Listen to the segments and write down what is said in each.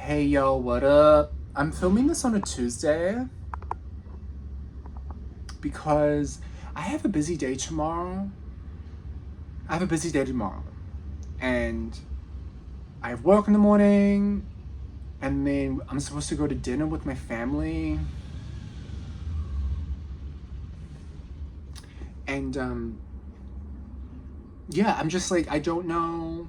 Hey yo, what up? I'm filming this on a Tuesday because I have a busy day tomorrow. And I have work in the morning, and then I'm supposed to go to dinner with my family. And yeah, I'm just like, I don't know.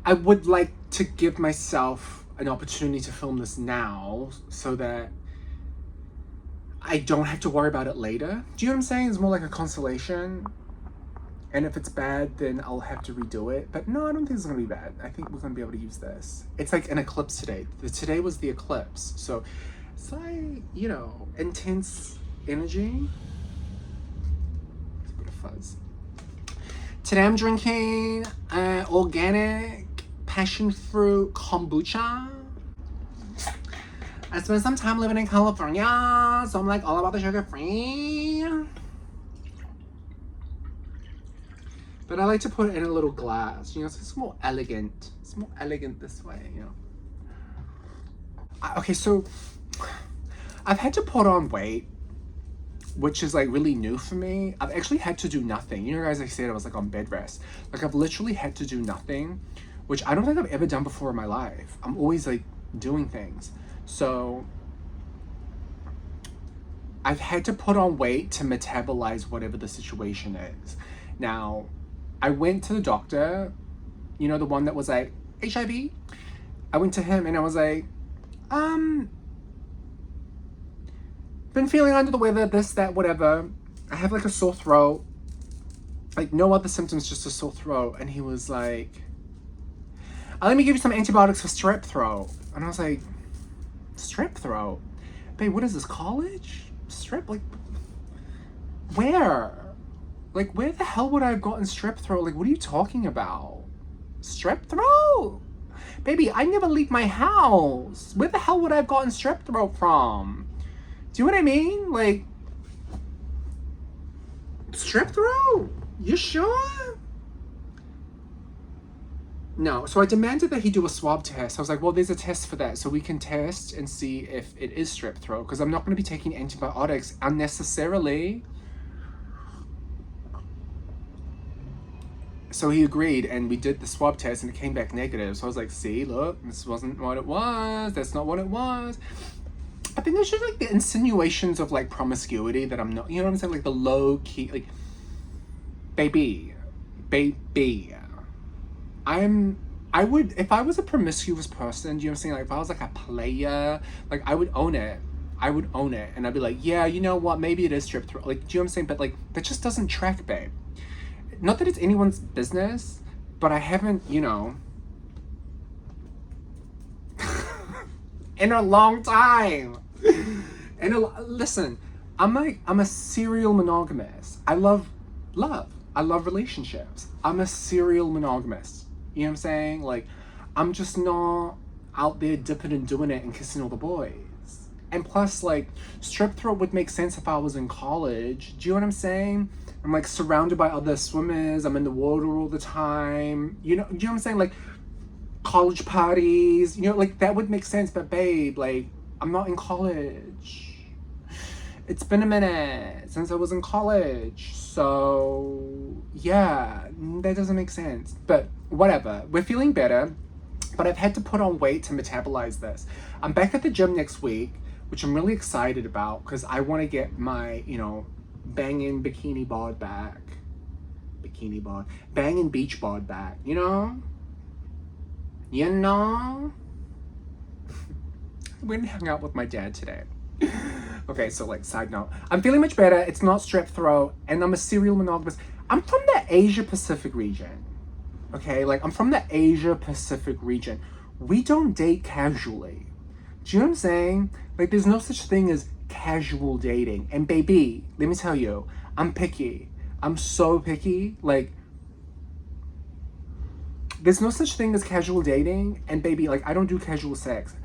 I would like to give myself an opportunity to film this now so that I don't have to worry about it later. Do you know what I'm saying? It's more like a consolation. And if it's bad, then I'll have to redo it. But no, I don't think it's gonna be bad. I think we're gonna be able to use this. It's like an eclipse today. Today was the eclipse. So it's like, you know, intense energy. It's a bit of fuzz. Today I'm drinking organic passion fruit kombucha. I spent some time living in California, so I'm like all about the sugar free. But I like to put it in a little glass, you know, so it's more elegant. It's more elegant this way, you know. Okay, so I've had to put on weight, which is like really new for me. I've actually had to do nothing. You know, guys, I said I was like on bed rest. Like I've literally had to do nothing, which I don't think I've ever done before in my life. I'm always like doing things. So I've had to put on weight to metabolize whatever the situation is. Now, I went to the doctor, you know, the one that was like, HIV? I went to him and I was like, been feeling under the weather, this, that, whatever. I have like a sore throat. Like no other symptoms, just a sore throat. And he was like, let me give you some antibiotics for strep throat. And I was like, strep throat? Babe, what is this, college? Strep, like, where? Like, where the hell would I have gotten strep throat? Like, what are you talking about? Strep throat? Baby, I never leave my house. Where the hell would I have gotten strep throat from? Do you know what I mean? Like, strep throat? You sure? No, so I demanded that he do a swab test. I was like, well, there's a test for that. So we can test and see if it is strep throat. Because I'm not going to be taking antibiotics unnecessarily. So he agreed, and we did the swab test, and it came back negative. So I was like, see, look, this wasn't what it was. That's not what it was. I think there's just like the insinuations of like promiscuity that I'm not, you know what I'm saying? Like the low key, like, baby. I would, if I was a promiscuous person, do you know what I'm saying? Like if I was like a player, like I would own it. And I'd be like, yeah, you know what? Maybe it is strep throat. Like, do you know what I'm saying? But like, that just doesn't track, babe. Not that it's anyone's business, but I haven't, you know, in a long time. Listen, I'm a serial monogamist. I love. I love relationships. I'm a serial monogamist. You know what I'm saying? Like, I'm just not out there dipping and doing it and kissing all the boys. And plus, like, strep throat would make sense if I was in college. Do you know what I'm saying? I'm like surrounded by other swimmers. I'm in the water all the time. You know, do you know what I'm saying? Like, college parties, you know, like that would make sense. But babe, like, I'm not in college. It's been a minute since I was in college. So yeah, that doesn't make sense. But whatever, we're feeling better. But I've had to put on weight to metabolize this. I'm back at the gym next week, which I'm really excited about because I want to get my, you know, banging bikini bod back. Banging beach bod back, you know? You know? I went and hung out with my dad today. Okay, so like side note, I'm feeling much better. It's not strep throat, and I'm a serial monogamist. I'm from the Asia Pacific region. Okay, like I'm from the Asia Pacific region. We don't date casually. Do you know what I'm saying? Like there's no such thing as casual dating. And baby, let me tell you, I'm picky. I'm so picky. Like there's no such thing as casual dating. And baby, like I don't do casual sex.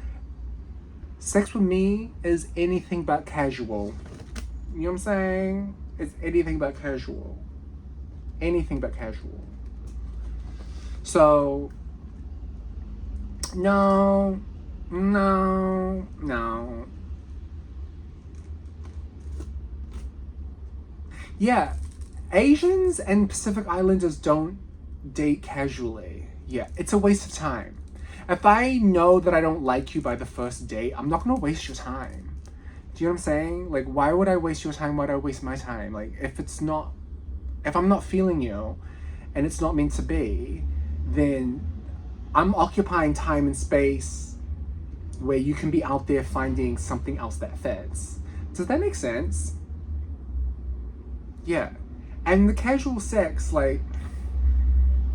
Sex with me is anything but casual. You know what I'm saying? It's anything but casual. Anything but casual. So, no. Yeah, Asians and Pacific Islanders don't date casually. Yeah, it's a waste of time. If I know that I don't like you by the first date, I'm not gonna waste your time. Do you know what I'm saying? Like, why would I waste your time? Why would I waste my time? Like, if I'm not feeling you and it's not meant to be, then I'm occupying time and space where you can be out there finding something else that fits. Does that make sense? Yeah. And the casual sex, like,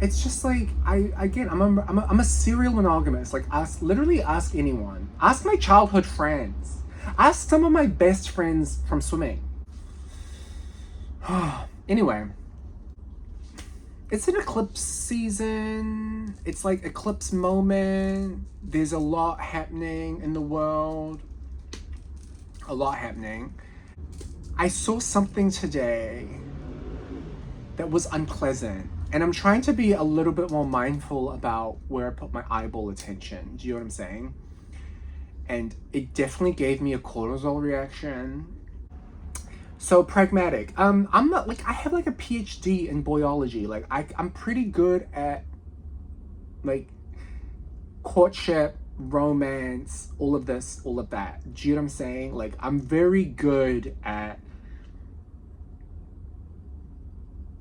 it's just like, I'm a serial monogamous. Like, literally ask anyone. Ask my childhood friends. Ask some of my best friends from swimming. Anyway, it's an eclipse season. It's like eclipse moment. There's a lot happening in the world. A lot happening. I saw something today that was unpleasant. And I'm trying to be a little bit more mindful about where I put my eyeball attention. Do you know what I'm saying? And it definitely gave me a cortisol reaction. So pragmatic. I'm not like, I have like a PhD in Boyology. Like I'm pretty good at like courtship, romance, all of this, all of that. Do you know what I'm saying? Like I'm very good at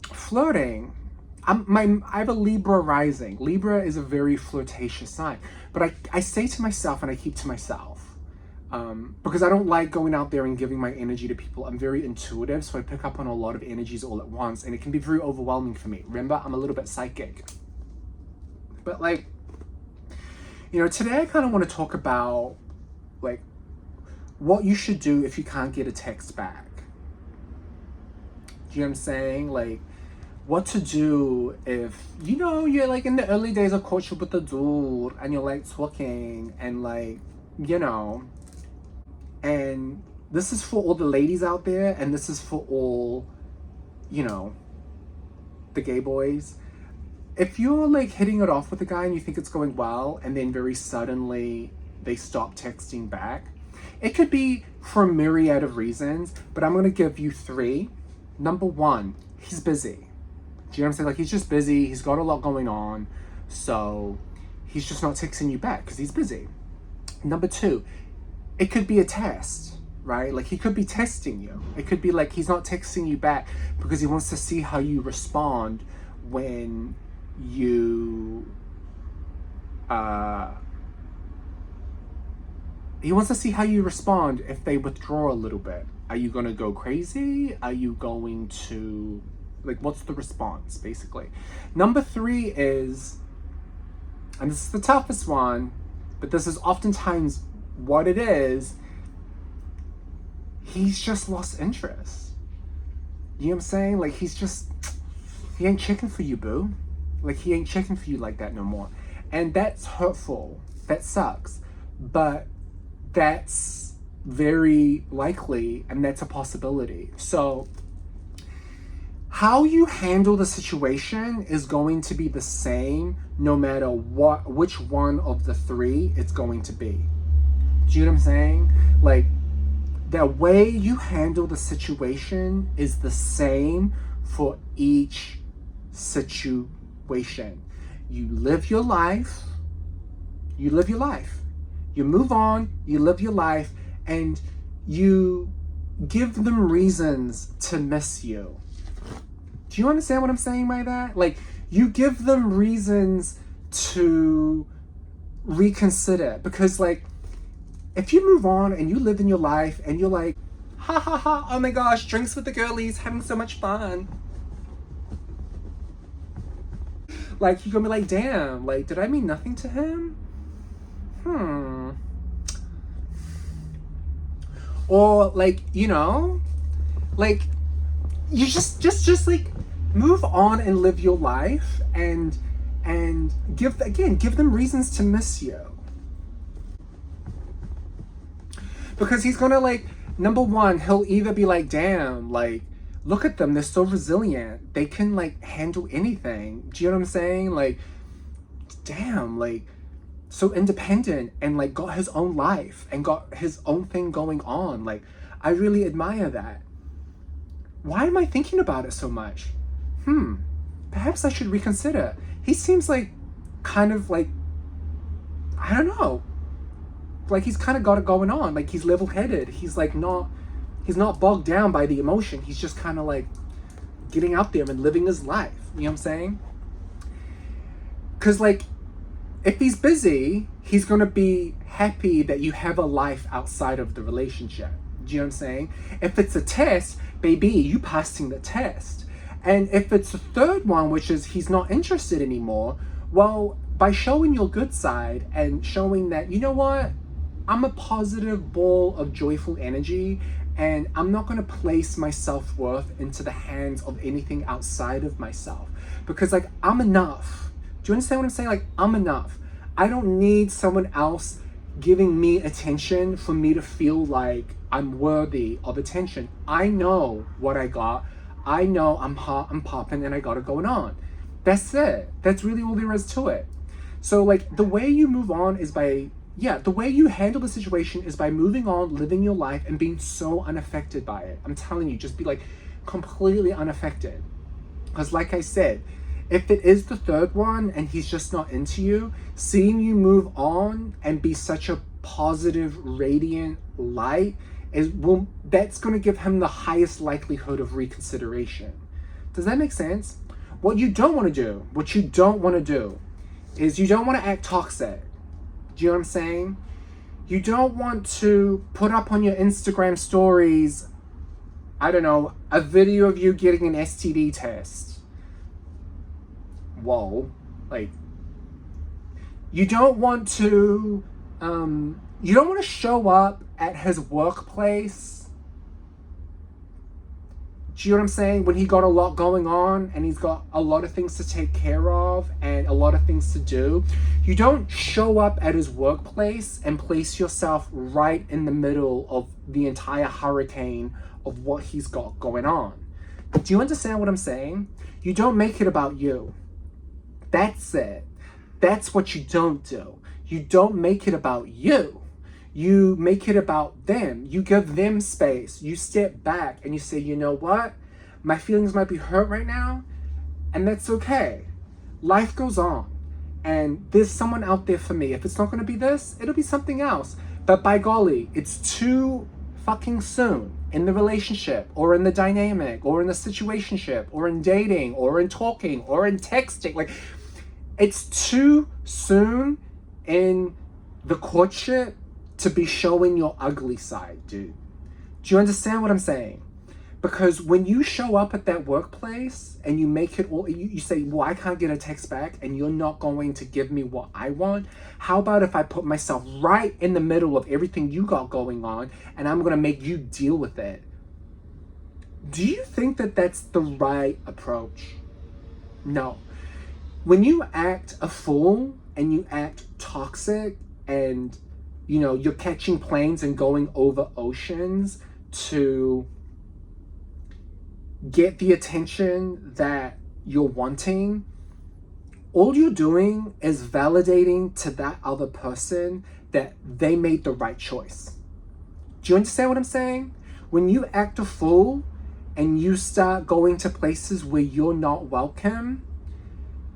flirting. I have a Libra rising. Libra is a very flirtatious sign. But I say to myself and I keep to myself. Because I don't like going out there and giving my energy to people. I'm very intuitive, so I pick up on a lot of energies all at once, and it can be very overwhelming for me. Remember, I'm a little bit psychic. But like, you know, today I kind of want to talk about like what you should do if you can't get a text back. Do you know what I'm saying? Like, what to do if, you know, you're like in the early days of courtship with the dude and you're like talking and like, you know, and this is for all the ladies out there and this is for all, you know, the gay boys. If you're like hitting it off with a guy and you think it's going well and then very suddenly they stop texting back, it could be for a myriad of reasons, but I'm going to give you 3. Number 1, he's busy. Do you know what I'm saying? Like, he's just busy. He's got a lot going on. So he's just not texting you back because he's busy. Number 2, it could be a test, right? Like, he could be testing you. It could be like he's not texting you back because he wants to see how you respond when you... he wants to see how you respond if they withdraw a little bit. Are you going to go crazy? Are you going to... like, what's the response, basically? Number 3 is, and this is the toughest one, but this is oftentimes what it is, he's just lost interest. You know what I'm saying? Like, he ain't checking for you, boo. Like, he ain't checking for you like that no more. And that's hurtful. That sucks. But that's very likely, and that's a possibility. So how you handle the situation is going to be the same no matter which one of the 3 it's going to be. Do you know what I'm saying? Like, the way you handle the situation is the same for each situation. You live your life. You live your life. You move on. You live your life. And you give them reasons to miss you. Do you understand what I'm saying by that? Like, you give them reasons to reconsider. Because, like, if you move on and you live in your life and you're like, ha ha ha, oh my gosh, drinks with the girlies, having so much fun. Like, you're gonna be like, damn, like, did I mean nothing to him? Or, like, you know, like, you just like move on and live your life and give them reasons to miss you. Because he's gonna, like, number 1, he'll either be like, damn, like, look at them, they're so resilient, they can like handle anything. Do you know what I'm saying? Like, damn, like, so independent and like got his own life and got his own thing going on. Like, I really admire that. Why am I thinking about it so much? Perhaps I should reconsider. He seems like kind of like, I don't know, like he's kind of got it going on. Like he's level-headed. He's like he's not bogged down by the emotion. He's just kind of like getting out there and living his life. You know what I'm saying? Because like, if he's busy, he's going to be happy that you have a life outside of the relationship. Do you know what I'm saying? If it's a test, baby, you passing the test. And if it's a third one, which is he's not interested anymore, well, by showing your good side and showing that, you know what, I'm a positive ball of joyful energy, and I'm not going to place my self-worth into the hands of anything outside of myself. Because like, I'm enough. Do you understand what I'm saying? Like, I'm enough. I don't need someone else giving me attention for me to feel like I'm worthy of attention. I know what I got. I know I'm hot, I'm popping, and I got it going on. That's it. That's really all there is to it. So like, the way you move on is by, the way you handle the situation is by moving on, living your life, and being so unaffected by it. I'm telling you, just be like completely unaffected. Because like I said, if it is the third one and he's just not into you, seeing you move on and be such a positive, radiant light that's going to give him the highest likelihood of reconsideration. Does that make sense? What you don't want to do is you don't want to act toxic. Do you know what I'm saying? You don't want to put up on your Instagram stories, I don't know, a video of you getting an STD test. Whoa. Like, you don't want to show up at his workplace. Do you know what I'm saying? When he got a lot going on and he's got a lot of things to take care of and a lot of things to do. You don't show up at his workplace and place yourself right in the middle of the entire hurricane of what he's got going on. Do you understand what I'm saying? You don't make it about you. That's it. That's what you don't do. You don't make it about you. You make it about them. You give them space. You step back and you say, you know what? My feelings might be hurt right now, and that's okay. Life goes on, and there's someone out there for me. If it's not going to be this, it'll be something else. But by golly, it's too fucking soon in the relationship or in the dynamic or in the situationship or in dating or in talking or in texting. Like, it's too soon in the courtship to be showing your ugly side, dude. Do you understand what I'm saying? Because when you show up at that workplace and you make it all, you say, well, I can't get a text back and you're not going to give me what I want. How about if I put myself right in the middle of everything you got going on and I'm going to make you deal with it? Do you think that that's the right approach? No. When you act a fool and you act toxic and you're catching planes and going over oceans to get the attention that you're wanting, all you're doing is validating to that other person that they made the right choice. Do you understand what I'm saying? When you act a fool and you start going to places where you're not welcome,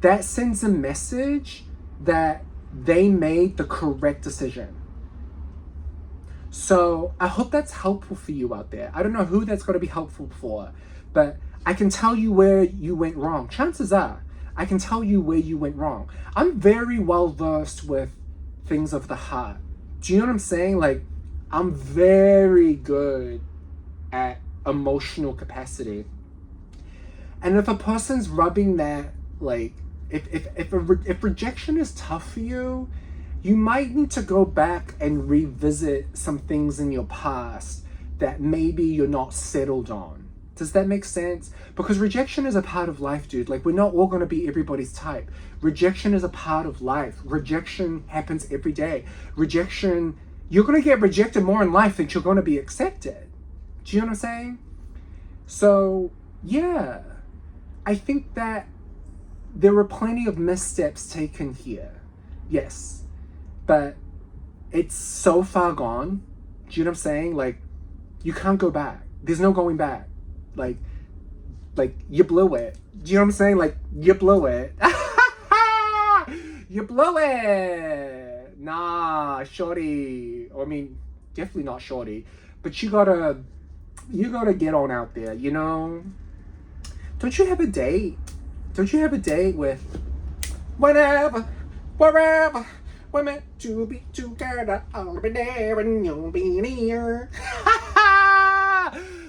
that sends a message that they made the correct decision. So I hope that's helpful for you out there. I don't know who that's going to be helpful for, but I can tell you where you went wrong. Chances are, I can tell you where you went wrong. I'm very well versed with things of the heart. Do you know what I'm saying? Like, I'm very good at emotional capacity. And if a person's rubbing that, like, if rejection is tough for you, you might need to go back and revisit some things in your past that maybe you're not settled on. Does that make sense? Because rejection is a part of life, dude. Like, we're not all going to be everybody's type. Rejection is a part of life. Rejection happens every day. Rejection, you're going to get rejected more in life than you're going to be accepted. Do you know what I'm saying? So, yeah, I think that there were plenty of missteps taken here. Yes. But it's so far gone. Do you know what I'm saying? Like, you can't go back. There's no going back. Like you blew it. Do you know what I'm saying? Like, you blew it. You blew it. Nah, shorty. I mean, definitely not shorty. But you gotta get on out there, you know? Don't you have a date? Don't you have a date with whenever, wherever, we're meant to be together, I'll be there and you'll be near.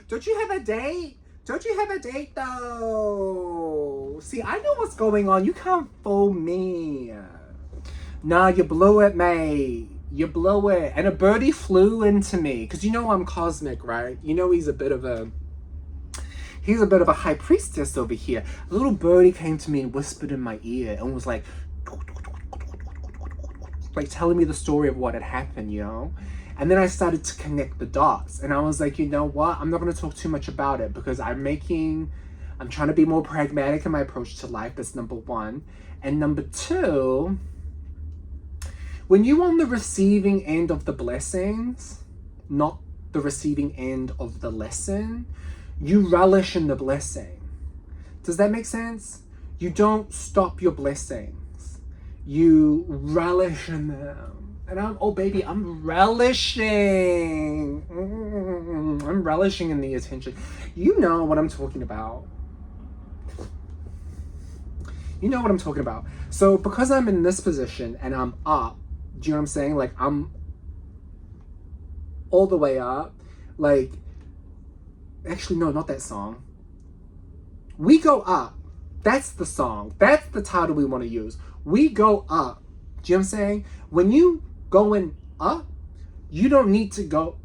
Don't you have a date? Don't you have a date though? See, I know what's going on. You can't fool me. Nah, you blew it, mate. You blew it. And a birdie flew into me. Because you know I'm cosmic, right? You know he's a bit of a high priestess over here. A little birdie came to me and whispered in my ear and was like telling me the story of what had happened, you know? And then I started to connect the dots. And I was like, you know what? I'm not going to talk too much about it because I'm trying to be more pragmatic in my approach to life. That's number one. And number two, when you're on the receiving end of the blessings, not the receiving end of the lesson, you relish in the blessing. Does that make sense? You don't stop your blessings. You relish in them. And I'm relishing. I'm relishing in the attention. You know what I'm talking about. You know what I'm talking about. So because I'm in this position and I'm up, do you know what I'm saying? Like, I'm all the way up. Like, actually, no, not that song. We Go Up. That's the song. That's the title we want to use. We Go Up. Do you know what I'm saying? When you going up, you don't need to go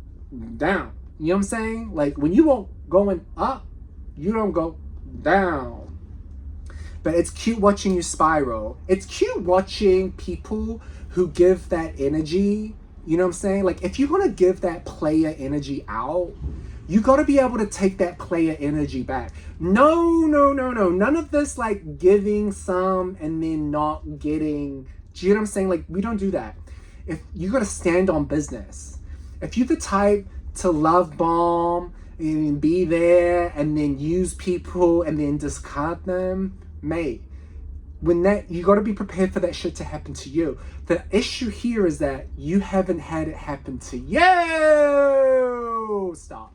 down. You know what I'm saying? Like, when you won't going up, you don't go down. But it's cute watching you spiral. It's cute watching people who give that energy. You know what I'm saying? Like, if you're going to give that player energy out, you got to be able to take that player energy back. No. None of this, like, giving some and then not getting. Do you know what I'm saying? Like, we don't do that. If you got to stand on business. If you're the type to love bomb and be there and then use people and then discard them, mate, you got to be prepared for that shit to happen to you. The issue here is that you haven't had it happen to you. Stop.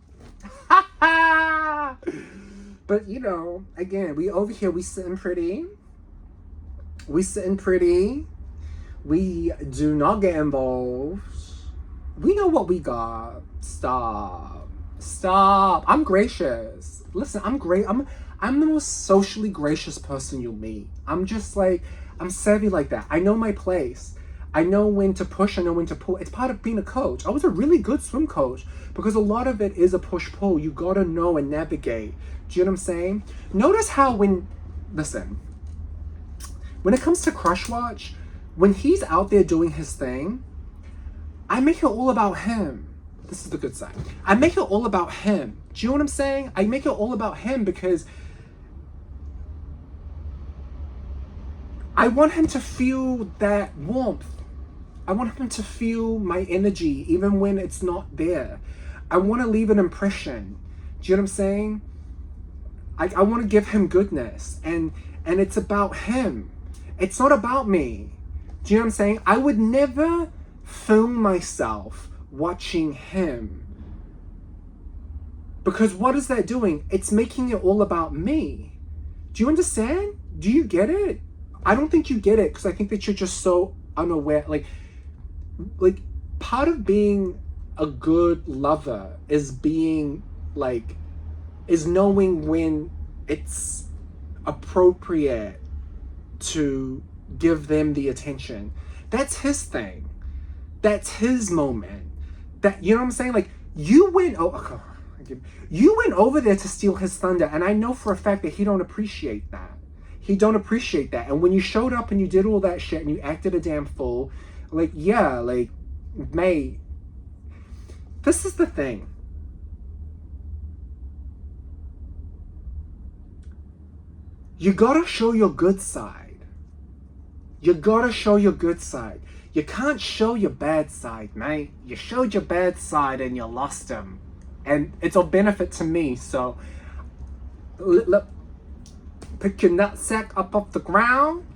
But, you know, again, we over here, we sitting pretty. We do not get involved. We know what we got. Stop. I'm gracious. Listen, I'm great. I'm the most socially gracious person you'll meet. I'm just like, I'm savvy like that. I know my place. I know when to push, I know when to pull. It's part of being a coach. I was a really good swim coach because a lot of it is a push-pull. You gotta know and navigate. Do you know what I'm saying? Notice how when it comes to Crush Watch, when he's out there doing his thing, I make it all about him. This is the good side. I make it all about him. Do you know what I'm saying? I make it all about him because I want him to feel that warmth. I want him to feel my energy even when it's not there. I want to leave an impression. Do you know what I'm saying? I want to give him goodness. And it's about him. It's not about me. Do you know what I'm saying? I would never film myself watching him. Because what is that doing? It's making it all about me. Do you understand? Do you get it? I don't think you get it because I think that you're just so unaware. Like part of being a good lover is knowing when it's appropriate to give them the attention. That's his thing. That's his moment. That, you know what I'm saying? Like, you went over there to steal his thunder, and I know for a fact that he don't appreciate that. He don't appreciate that. And when you showed up and you did all that shit and you acted a damn fool, like, yeah, like, mate, this is the thing. You gotta show your good side. You gotta show your good side. You can't show your bad side, mate. You showed your bad side and you lost him. And it's a benefit to me, so look, pick your nutsack up off the ground,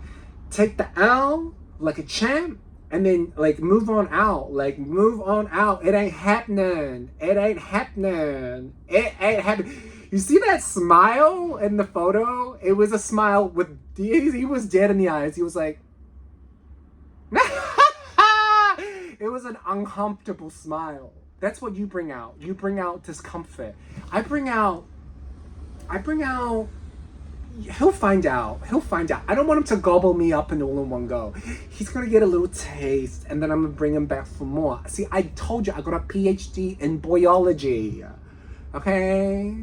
take the L like a champ, and then like move on out. Like move on out. It ain't happening. It ain't happening. It ain't happening. You see that smile in the photo? It was a smile with, he was dead in the eyes. He was like, it was an uncomfortable smile. That's what you bring out. You bring out discomfort. I bring out, he'll find out. He'll find out. I don't want him to gobble me up and all in one go. He's gonna get a little taste and then I'm gonna bring him back for more. See, I told you I got a PhD in Boyology. Okay?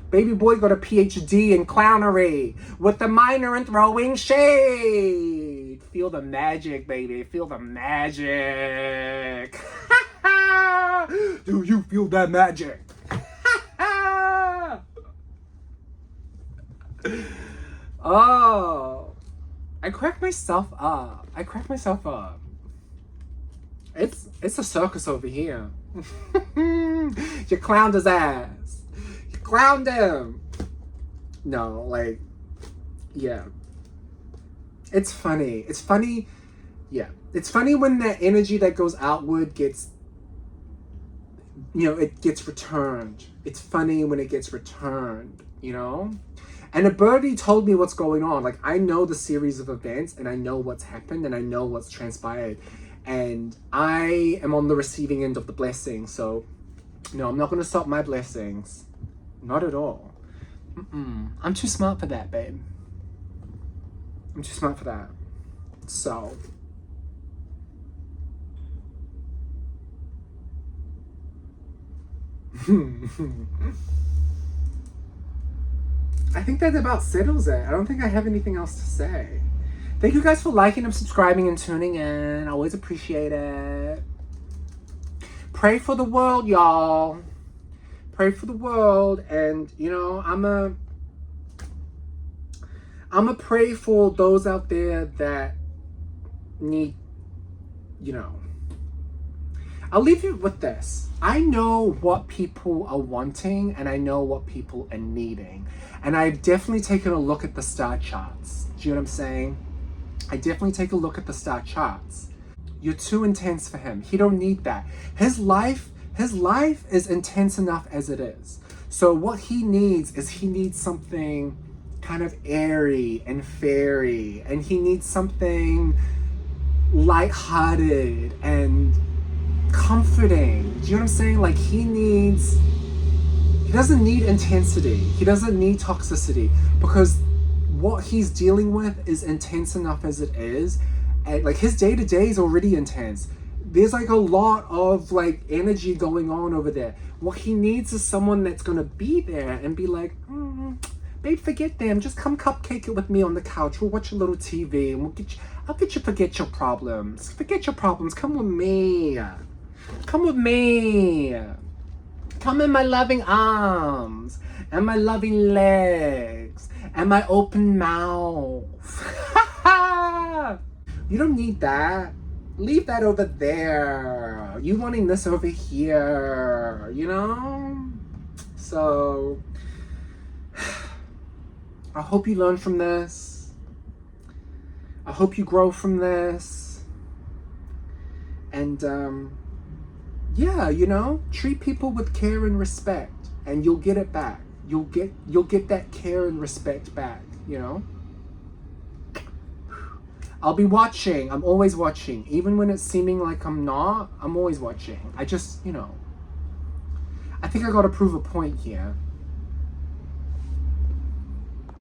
Baby boy got a PhD in clownery with a minor in throwing shade. Feel the magic, baby. Feel the magic. Do you feel that magic? Oh, I cracked myself up. It's a circus over here. You clowned his ass. You clowned him. No, like, yeah. It's funny. It's funny. Yeah. It's funny when that energy that goes outward gets, it gets returned. It's funny when it gets returned, And a birdie told me what's going on. Like, I know the series of events and I know what's happened and I know what's transpired. And I am on the receiving end of the blessing. So, no, I'm not going to stop my blessings. Not at all. I'm too smart for that, babe. I'm too smart for that. So. I think that about settles it. I don't think I have anything else to say. Thank you guys for liking and subscribing and tuning in. I always appreciate it. Pray for the world, y'all. Pray for the world. And, I'm a pray for those out there that need, I'll leave you with this. I know what people are wanting and I know what people are needing. And I've definitely taken a look at the star charts. Do you know what I'm saying? I definitely take a look at the star charts. You're too intense for him. He don't need that. His life is intense enough as it is. So what he needs is something kind of airy and fairy. And he needs something lighthearted and comforting. Do you know what I'm saying? Like he doesn't need intensity. He doesn't need toxicity because what he's dealing with is intense enough as it is. And like his day-to-day is already intense. There's like a lot of like energy going on over there. What he needs is someone that's gonna be there and be like, babe, forget them. Just come cupcake it with me on the couch. We'll watch a little TV and I'll get you forget your problems. Forget your problems. Come with me. Come with me. Come in my loving arms and my loving legs and my open mouth. You don't need that. Leave that over there. You wanting this over here, So, I hope you learn from this. I hope you grow from this. And, treat people with care and respect, and you'll get it back. You'll get that care and respect back, I'll be watching. I'm always watching. Even when it's seeming like I'm not, I'm always watching. I just, I think I gotta prove a point here.